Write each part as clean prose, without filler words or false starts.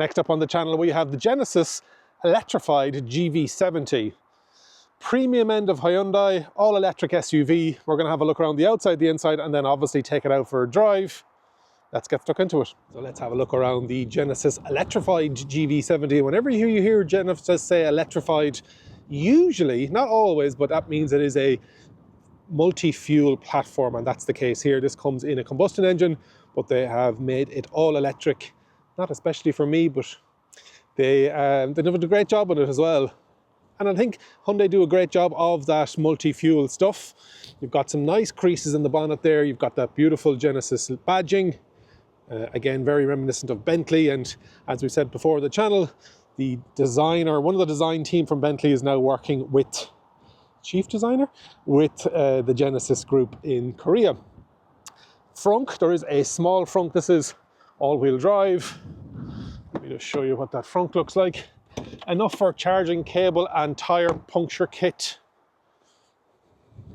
Next up on the channel we have the Genesis Electrified GV70. Premium end of Hyundai, all electric SUV. We're going to have a look around the outside, the inside, and then obviously take it out for a drive. Let's get stuck into it. So let's have a look around the Genesis Electrified GV70. Whenever you hear Genesis say electrified, usually, not always, but that means it is a multi-fuel platform, and that's the case here. This comes in a combustion engine, but they have made it all electric. Not especially for me, but they did a great job on it as well. And I think Hyundai do a great job of that multi-fuel stuff. You've got some nice creases in the bonnet there. You've got that beautiful Genesis badging. Again, very reminiscent of Bentley. And as we said before the channel, the designer, one of the design team from Bentley is now working with chief designer with the Genesis group in Korea. Frunk, there is a small frunk. This is all-wheel drive. Let me just show you what that frunk looks like. Enough for charging cable and tire puncture kit.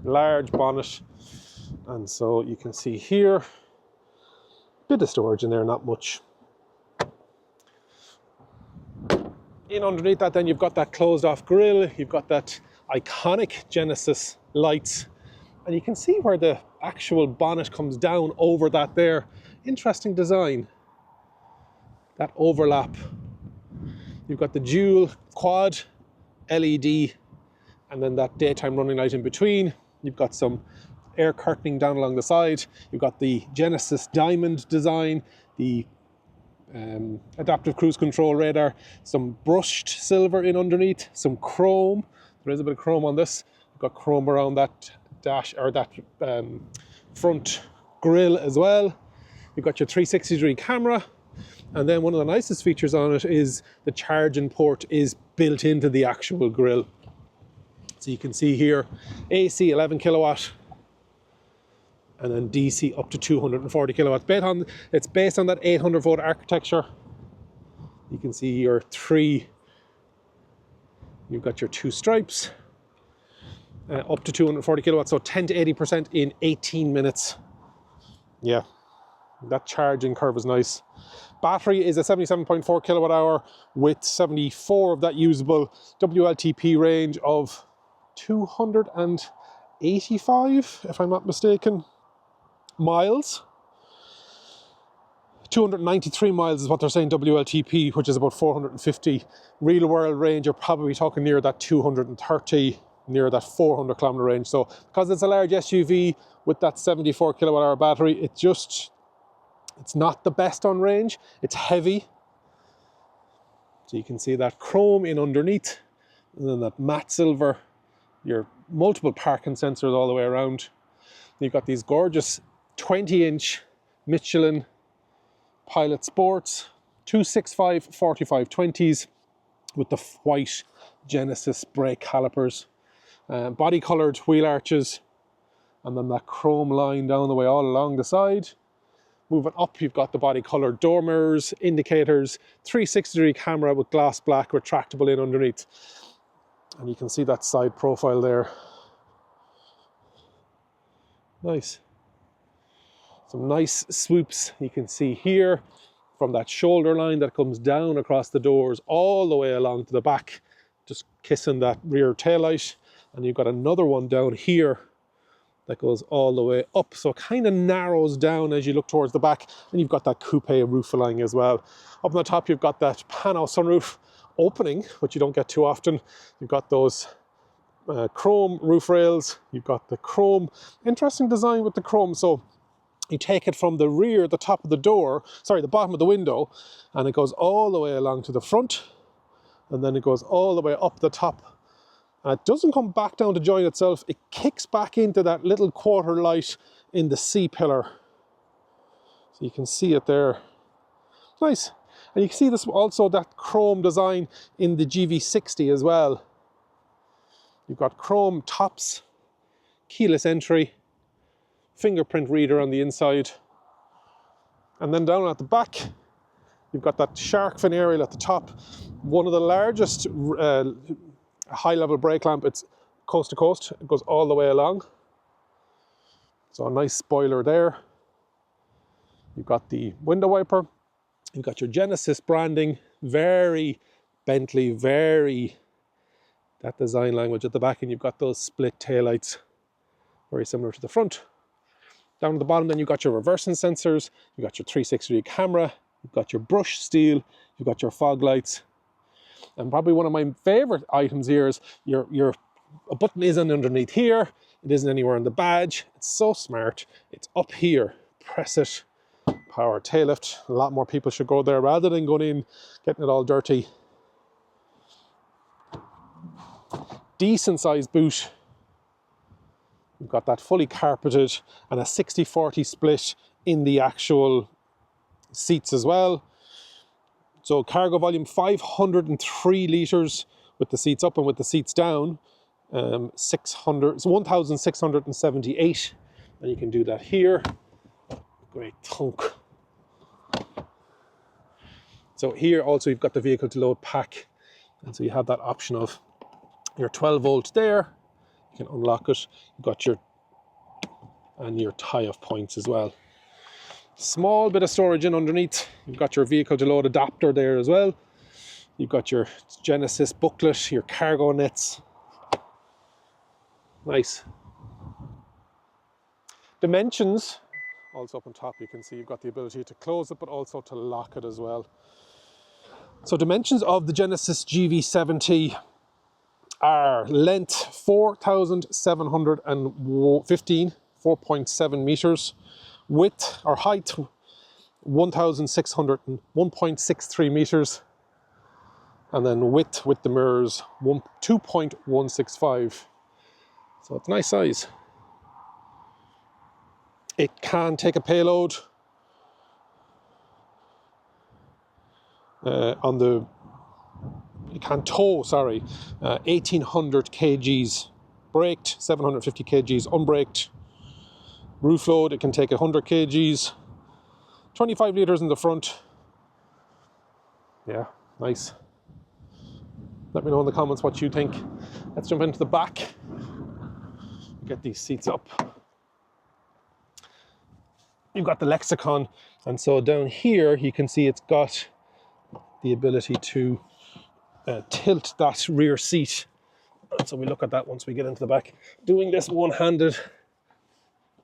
Large bonnet, and so you can see here, bit of storage in there, not much. In underneath that then you've got that closed off grille, you've got that iconic Genesis lights, and you can see where the actual bonnet comes down over that there. Interesting design, that overlap. You've got the dual quad LED and then that daytime running light in between. You've got some air curtaining down along the side. You've got the Genesis diamond design, the adaptive cruise control radar, some brushed silver in underneath, some chrome. There is a bit of chrome on this. You've got chrome around that dash, or that front grille as well. You've got your 360-degree camera. And then one of the nicest features on it is the charging port is built into the actual grille. So you can see here, AC 11 kilowatt, and then DC up to 240 kilowatts. It's based on that 800 volt architecture. You can see your you've got your two stripes, up to 240 kilowatts, so 10 to 80% in 18 minutes. Yeah, that charging curve is nice. Battery is a 77.4 kilowatt hour with 74 of that usable, WLTP range of 285, if I'm not mistaken, miles. 293 miles is what they're saying WLTP, which is about 450. Real world range, you're probably talking near that 230, near that 400 kilometer range. So because it's a large SUV with that 74 kilowatt hour battery, it's not the best on range. It's heavy. So you can see that chrome in underneath, and then that matte silver, your multiple parking sensors all the way around. You've got these gorgeous 20-inch Michelin Pilot Sports, 265 45/20s with the white Genesis brake calipers, body colored wheel arches, and then that chrome line down the way all along the side. Moving up, you've got the body colored door mirrors, indicators, 360-degree camera with glass black retractable in underneath. And you can see that side profile there. Nice. Some nice swoops you can see here from that shoulder line that comes down across the doors all the way along to the back, just kissing that rear taillight. And you've got another one down here that goes all the way up, so it kind of narrows down as you look towards the back. And you've got that coupe roofline as well. Up on the top you've got that pano sunroof opening, which you don't get too often. You've got those chrome roof rails. You've got the chrome, interesting design with the chrome. So you take it from the rear, the top of the door, sorry, the bottom of the window, and it goes all the way along to the front, and then it goes all the way up the top. And it doesn't come back down to join itself. It kicks back into that little quarter light in the C-pillar. So you can see it there. Nice. And you can see this also, that chrome design in the GV60 as well. You've got chrome tops, keyless entry, fingerprint reader on the inside. And then down at the back, you've got that shark fin aerial at the top. One of the largest high-level brake lamp. It's coast to coast. It goes all the way along. So a nice spoiler there. You've got the window wiper. You've got your Genesis branding Very Bentley, very that design language at the back, and you've got those split taillights, very similar to the front. Down at the bottom then you've got your reversing sensors, you've got your 360 camera, you've got your brush steel, you've got your fog lights. And probably one of my favorite items here is a button isn't underneath here, it isn't anywhere on the badge. It's so smart. It's up here. Press it, power tail lift. A lot more people should go there rather than going in, getting it all dirty. Decent sized boot. We've got that fully carpeted and a 60-40 split in the actual seats as well. So cargo volume 503 litres with the seats up, and with the seats down, 1,678. And you can do that here. Great thunk. So here also you've got the vehicle to load pack. And so you have that option of your 12 volt there. You can unlock it. You've got your tie-off points as well. Small bit of storage in underneath. You've got your vehicle to load adapter there as well. You've got your Genesis booklet, your cargo nets. Nice. Dimensions, also up on top you can see you've got the ability to close it but also to lock it as well. So dimensions of the Genesis GV70 are length 4,715, 4.7 meters. Width or height 1,601.63 meters, and then width with the mirrors 2.165. So it's a nice size. It can take a payload it can tow, 1,800 kgs braked, 750 kgs unbraked. Roof load, it can take 100 kgs, 25 litres in the front. Yeah, nice. Let me know in the comments what you think. Let's jump into the back. Get these seats up. You've got the lexicon, and so down here you can see it's got the ability to tilt that rear seat. And so we look at that once we get into the back. Doing this one-handed.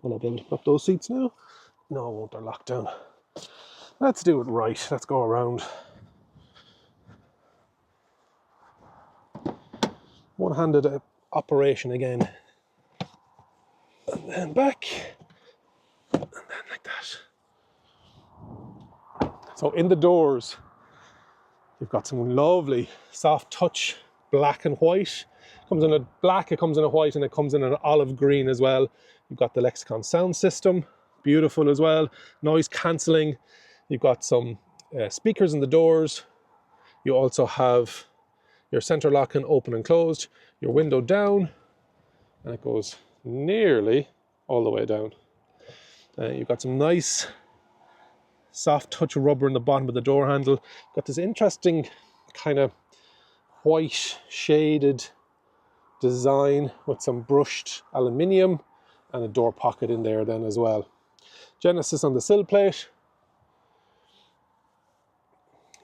Will I be able to put up those seats now? No, I won't, they're locked down. Let's do it right, let's go around. One-handed operation again. And then back. And then like that. So in the doors, you've got some lovely soft touch, black and white. It comes in a black, it comes in a white, and it comes in an olive green as well. You've got the Lexicon sound system, beautiful as well. Noise cancelling. You've got some speakers in the doors. You also have your center lock and open and closed. Your window down, and it goes nearly all the way down. You've got some nice soft touch rubber in the bottom of the door handle. Got this interesting kind of white shaded design with some brushed aluminium and a door pocket in there then as well. Genesis on the sill plate.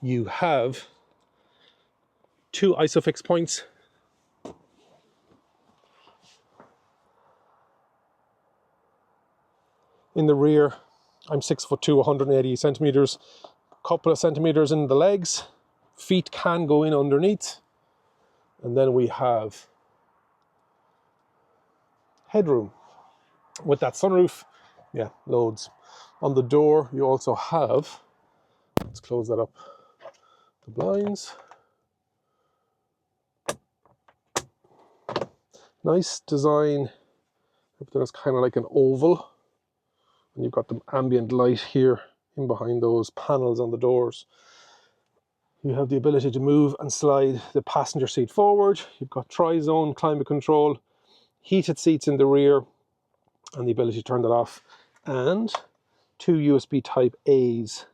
You have 2 isofix points. In the rear, I'm 6'2", 180 centimeters. A couple of centimeters in the legs. Feet can go in underneath. And then we have headroom with that sunroof. Yeah, loads. On the door, you also have, let's close that up, the blinds. Nice design. Everything is kind of like an oval. And you've got the ambient light here in behind those panels on the doors. You have the ability to move and slide the passenger seat forward. You've got tri-zone climate control, heated seats in the rear, and the ability to turn that off. And 2 USB type A's.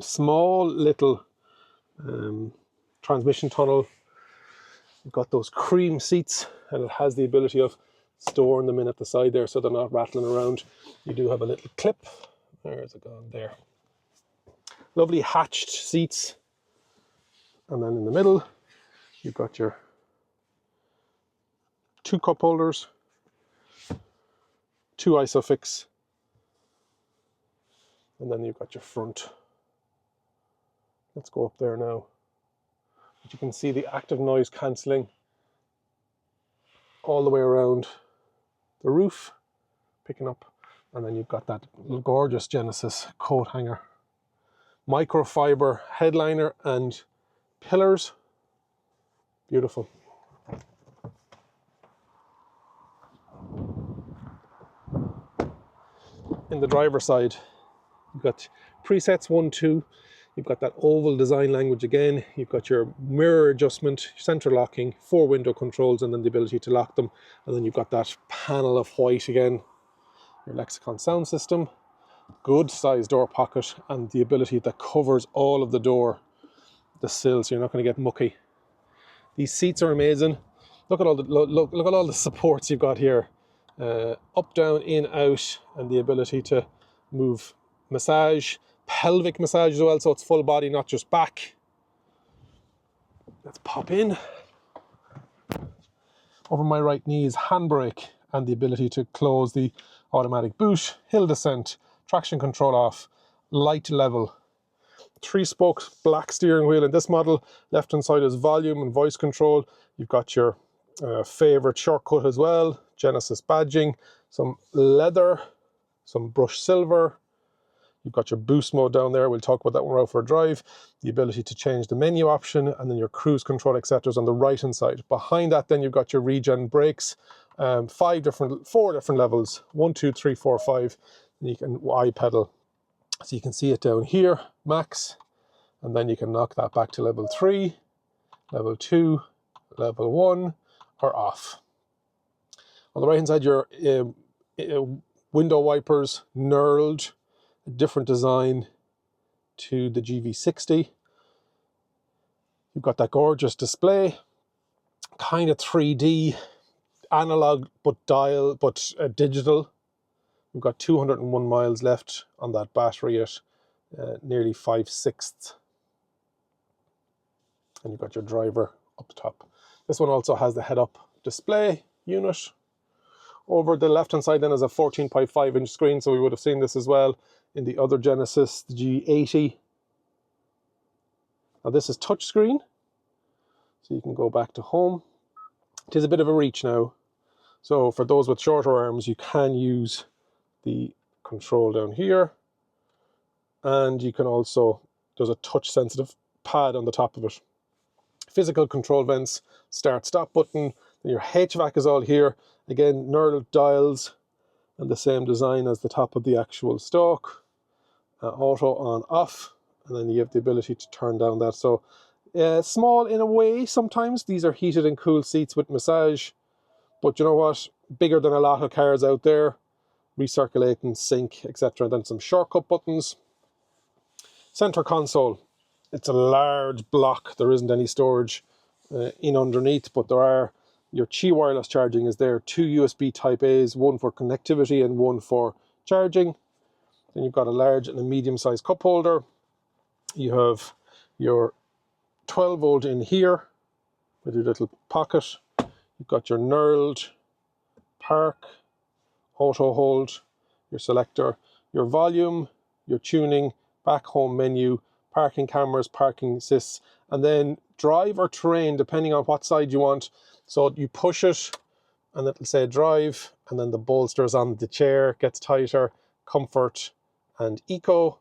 Small little transmission tunnel. You've got those cream seats, and it has the ability of storing them in at the side there so they're not rattling around. You do have a little clip. There's it gone there. lovely hatched seats. And then in the middle, you've got your 2 cup holders, 2 Isofix, and then you've got your front. Let's go up there now. But you can see the active noise cancelling all the way around the roof, picking up. And then you've got that gorgeous Genesis coat hanger. Microfiber headliner and pillars. Beautiful. In the driver's side, you've got presets 1, 2. You've got that oval design language again. You've got your mirror adjustment, center locking, 4 window controls, and then the ability to lock them. And then you've got that panel of white again. Your Lexicon sound system, good size door pocket, and the ability that covers all of the sill, so you're not going to get mucky. These seats are amazing. Look at all the look at all the supports you've got here. Up, down, in, out, and the ability to move massage, pelvic massage as well, so it's full body, not just back. Let's pop in. Over my right knee is handbrake and the ability to close the automatic boot, hill descent, traction control off, light level. 3-spoke black steering wheel in this model. Left hand side is volume and voice control. You've got your favorite shortcut as well, Genesis badging, some leather, some brushed silver. You've got your boost mode down there. We'll talk about that when we're out for a drive. The ability to change the menu option, and then your cruise control, etc. on the right hand side. Behind that, then you've got your regen brakes, 4 different levels, 1, 2, 3, 4, 5. And you can I pedal, so you can see it down here, max, and then you can knock that back to level 3, level 2, level 1, or off. On the right hand side, your window wipers knurled, a different design to the GV60. You've got that gorgeous display, kind of 3D, analog but digital. We've got 201 miles left on that battery at nearly 5/6. And you've got your driver up top. This one also has the head-up display unit. Over the left-hand side then is a 14.5-inch screen, so we would have seen this as well in the other Genesis, the G80. Now this is touchscreen, so you can go back to home. It is a bit of a reach now, so for those with shorter arms, you can use the control down here, and you can also, there's a touch-sensitive pad on the top of it. Physical control vents, start-stop button, and your HVAC is all here. Again, knurled dials, and the same design as the top of the actual stalk. Auto on off, and then you have the ability to turn down that. So small in a way sometimes. These are heated and cooled seats with massage, but you know what? Bigger than a lot of cars out there. Recirculating, sync, etc. Then some shortcut buttons. Center console. It's a large block. There isn't any storage in underneath, but there are. Your Qi wireless charging is there. 2 USB Type A's, one for connectivity and one for charging. Then you've got a large and a medium-sized cup holder. You have your 12 volt in here with your little pocket. You've got your knurled park, auto hold, your selector, your volume, your tuning, back home menu, parking cameras, parking assists, and then drive or terrain depending on what side you want. So you push it and it'll say drive, and then the bolsters on the chair gets tighter, comfort and eco,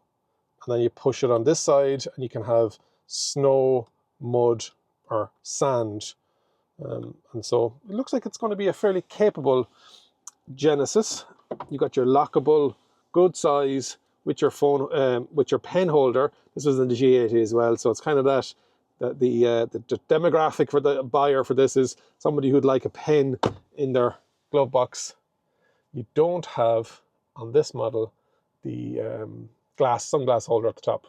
and then you push it on this side and you can have snow, mud or sand. And so it looks like it's going to be a fairly capable Genesis. You got your lockable, good size with your phone, with your pen holder. This was in the G80 as well, so it's kind of that the demographic for the buyer for this is somebody who'd like a pen in their glove box. You don't have on this model the sunglass holder at the top.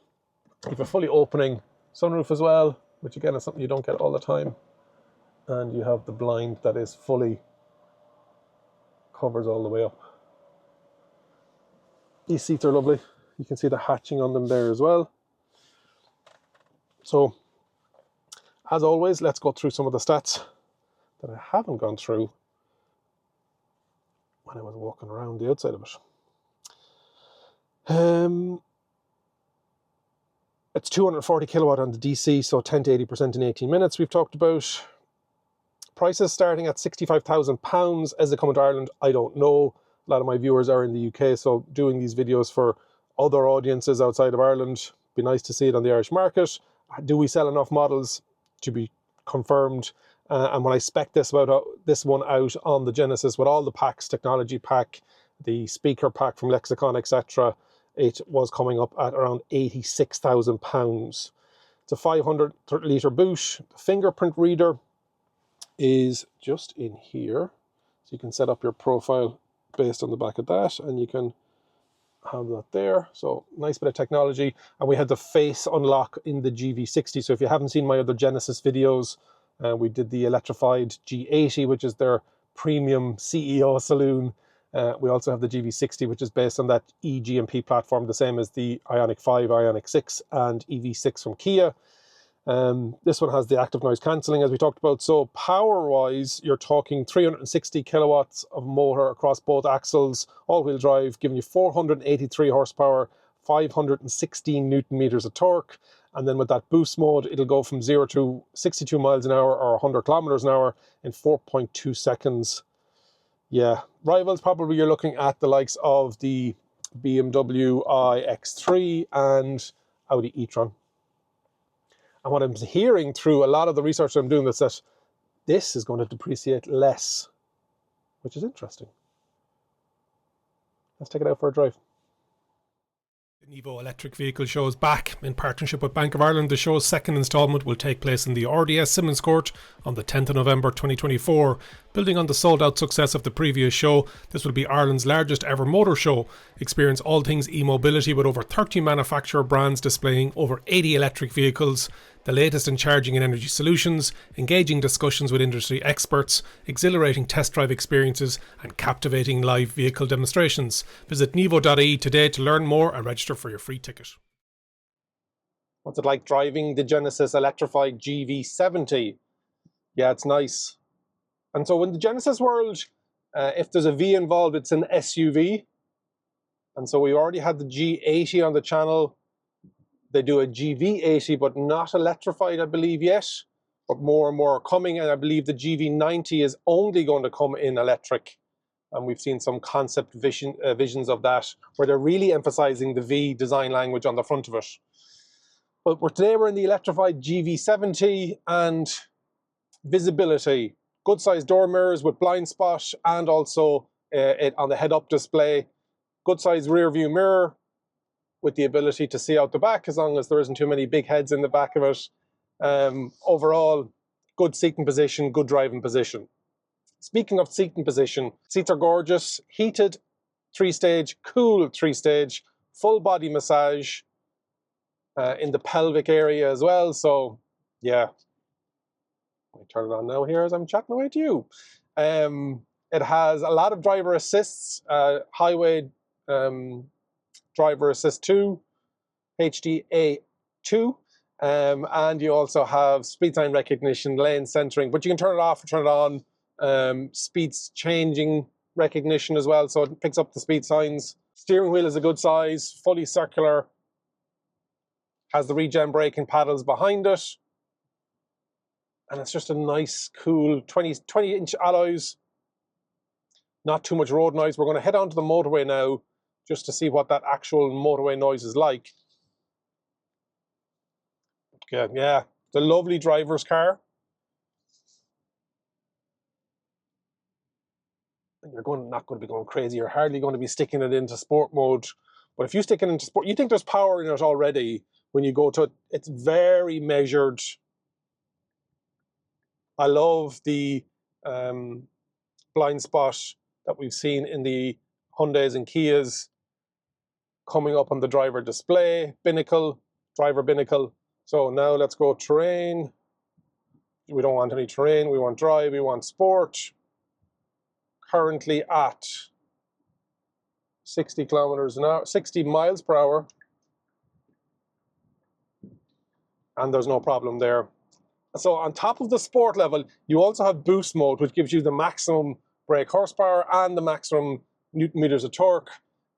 You have a fully opening sunroof as well, which again is something you don't get all the time. And you have the blind that is fully covers all the way up. These seats are lovely. You can see the hatching on them there as well. So, as always, let's go through some of the stats that I haven't gone through when I was walking around the outside of it. It's 240 kilowatt on the DC, so 10 to 80% in 18 minutes we've talked about. Prices starting at £65,000. As they come to Ireland, I don't know. A lot of my viewers are in the UK, so doing these videos for other audiences outside of Ireland, be nice to see it on the Irish market. Do we sell enough models to be confirmed? And when I spec this one out on the Genesis with all the packs, technology pack, the speaker pack from Lexicon, etc., it was coming up at around £86,000. It's a 500 litre boot. The fingerprint reader is just in here. So you can set up your profile based on the back of that, and you can have that there. So nice bit of technology. And we had the face unlock in the GV60. So if you haven't seen my other Genesis videos, we did the Electrified G80, which is their premium CEO saloon. We also have the GV60, which is based on that eGMP platform, the same as the Ioniq 5, Ioniq 6, and EV6 from Kia. This one has the active noise cancelling, as we talked about. So power-wise, you're talking 360 kilowatts of motor across both axles, all-wheel drive, giving you 483 horsepower, 516 newton meters of torque. And then with that boost mode, it'll go from 0 to 62 miles an hour or 100 kilometers an hour in 4.2 seconds. Yeah, rivals probably you're looking at the likes of the BMW iX3 and Audi e-tron. And what I'm hearing through a lot of the research I'm doing is that this is going to depreciate less, which is interesting. Let's take it out for a drive. The Nevo electric vehicle show is back in partnership with Bank of Ireland. The show's second instalment will take place in the RDS Simmons Court on the 10th of November 2024. Building on the sold-out success of the previous show, this will be Ireland's largest ever motor show. Experience all things e-mobility with over 30 manufacturer brands displaying over 80 electric vehicles, the latest in charging and energy solutions, engaging discussions with industry experts, exhilarating test drive experiences, and captivating live vehicle demonstrations. Visit Nevo.ie today to learn more and register for your free ticket. What's it like driving the Genesis Electrified GV70? Yeah, it's nice. And so in the Genesis world, if there's a V involved, it's an SUV. And so we already had the G80 on the channel. They do a GV80, but not electrified, I believe, yet. But more and more are coming, and I believe the GV90 is only going to come in electric. And we've seen some concept visions of that, where they're really emphasizing the V design language on the front of it. But today we're in the electrified GV70, and visibility. Good sized door mirrors with blind spot, and also it on the head-up display. Good sized rear view mirror, with the ability to see out the back, as long as there isn't too many big heads in the back of it. Overall, good seating position, good driving position. Speaking of seating position, seats are gorgeous, heated 3-stage, cool 3-stage, full body massage in the pelvic area as well. So yeah, I turn it on now here as I'm chatting away to you. It has a lot of driver assists, highway driver assist 2, HDA2, and you also have speed sign recognition, lane centering, but you can turn it off or turn it on. Speeds changing recognition as well, so it picks up the speed signs. Steering wheel is a good size, fully circular, has the regen braking paddles behind it, and it's just a nice, cool 20-inch alloys. Not too much road noise. We're going to head onto the motorway now, just to see what that actual motorway noise is like. Yeah, it's a lovely driver's car. And you're not going to be going crazy. You're hardly going to be sticking it into sport mode. But if you stick it into sport, you think there's power in it already. When you go to it, it's very measured. I love the blind spot that we've seen in the Hyundais and Kias coming up on the driver display, binnacle, driver binnacle. So now let's go terrain. We don't want any terrain, we want drive, we want sport. Currently at 60 kilometers an hour, 60 miles per hour. and there's no problem there. So on top of the sport level, you also have boost mode, which gives you the maximum brake horsepower and the maximum newton meters of torque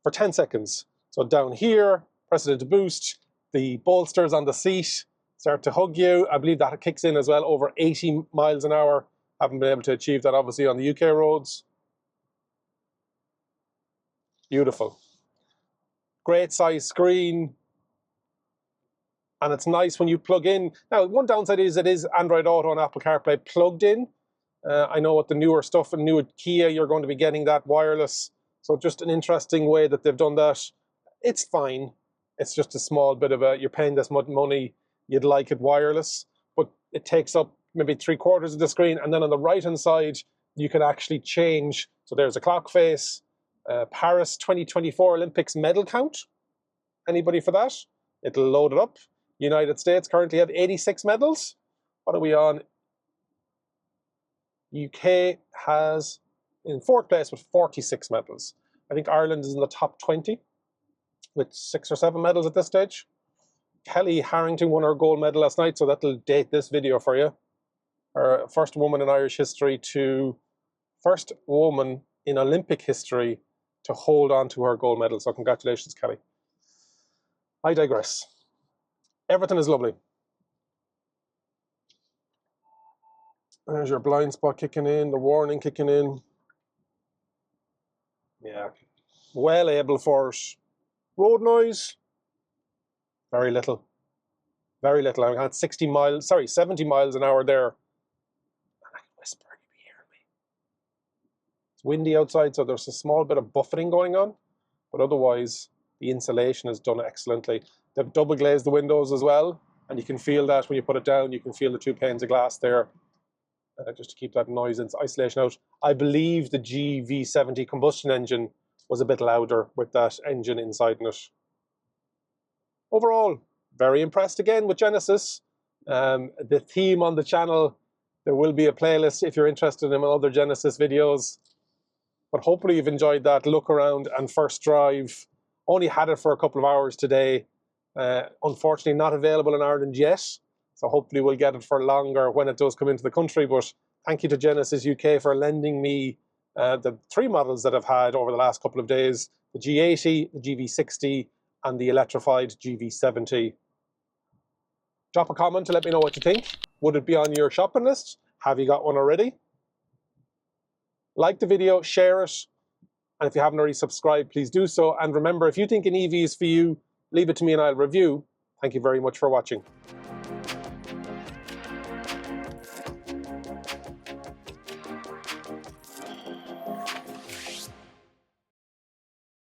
for 10 seconds. So down here, press it into boost, the bolsters on the seat start to hug you. I believe that kicks in as well over 80 miles an hour. Haven't been able to achieve that obviously on the UK roads. Beautiful. Great size screen. And it's nice when you plug in. Now, one downside is it is Android Auto and Apple CarPlay plugged in. I know with the newer stuff and newer Kia, you're going to be getting that wireless. So just an interesting way that they've done that. It's fine. It's just a small bit of you're paying this much money, you'd like it wireless, but it takes up maybe 3/4 of the screen. And then on the right-hand side, you can actually change. So there's a clock face, Paris 2024 Olympics medal count. Anybody for that? It'll load it up. United States currently have 86 medals. What are we on? UK has in 4th place with 46 medals. I think Ireland is in the top 20 with 6 or 7 medals at this stage. Kelly Harrington won her gold medal last night, so that'll date this video for you. Her first woman in Irish history first woman in Olympic history to hold on to her gold medal. So congratulations, Kelly. I digress. Everything is lovely. There's your blind spot kicking in, the warning kicking in. Yeah, well able for it. Road noise, very little. Very little. I had 70 miles an hour there. I can whisper, you can hear me. It's windy outside, so there's a small bit of buffeting going on, but otherwise the insulation is done excellently. They've double glazed the windows as well, and you can feel that when you put it down. You can feel the 2 panes of glass there, just to keep that noise and isolation out. I believe the GV70 combustion engine was a bit louder with that engine inside in it. Overall, very impressed again with Genesis. The theme on the channel, there will be a playlist if you're interested in other Genesis videos. But hopefully you've enjoyed that look around and first drive. Only had it for a couple of hours today. Unfortunately not available in Ireland yet. So hopefully we'll get it for longer when it does come into the country. But thank you to Genesis UK for lending me the 3 models that I've had over the last couple of days. The G80, the GV60, and the electrified GV70. Drop a comment to let me know what you think. Would it be on your shopping list? Have you got one already? Like the video, share it, and if you haven't already subscribed, please do so. And remember, if you think an EV is for you, leave it to me and I'll review. Thank you very much for watching.